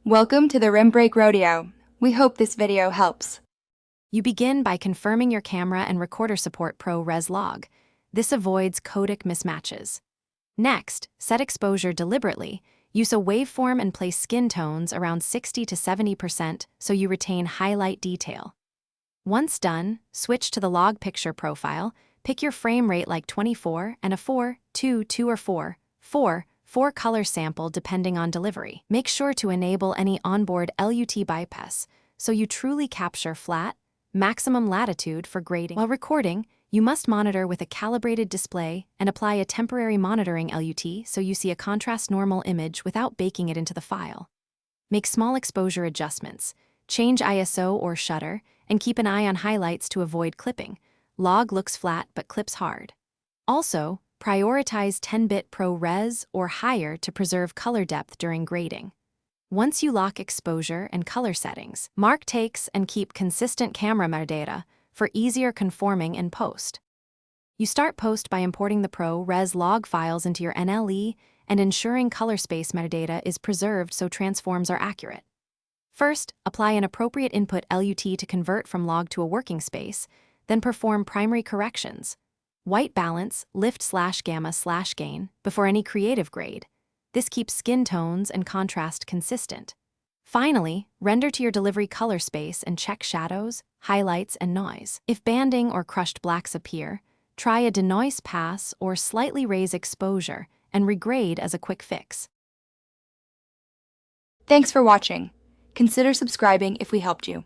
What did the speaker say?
Welcome to the Rim Break Rodeo. We hope this video helps. You begin by confirming your camera and recorder support ProRes Log. This avoids codec mismatches. Next, set exposure deliberately. Use a waveform and place skin tones around 60 to 70% so you retain highlight detail. Once done, switch to the log picture profile. Pick your frame rate like 24 and a 4, 2, 2 or 4, 4 color sample depending on delivery. Make sure to enable any onboard LUT bypass so you truly capture flat, maximum latitude for grading. While recording, you must monitor with a calibrated display and apply a temporary monitoring LUT so you see a contrast normal image without baking it into the file. Make small exposure adjustments, change ISO or shutter, and keep an eye on highlights to avoid clipping. Log looks flat but clips hard. Also, prioritize 10-bit ProRes or higher to preserve color depth during grading. Once you lock exposure and color settings, mark takes and keep consistent camera metadata for easier conforming in post. You start post by importing the ProRes log files into your NLE and ensuring color space metadata is preserved so transforms are accurate. First, apply an appropriate input LUT to convert from log to a working space, then perform primary corrections. White balance, lift/gamma/gain before any creative grade. This keeps skin tones and contrast consistent. Finally, render to your delivery color space and check shadows, highlights, and noise. If banding or crushed blacks appear, try a denoise pass or slightly raise exposure and regrade as a quick fix. Thanks for watching. Consider subscribing if we helped you.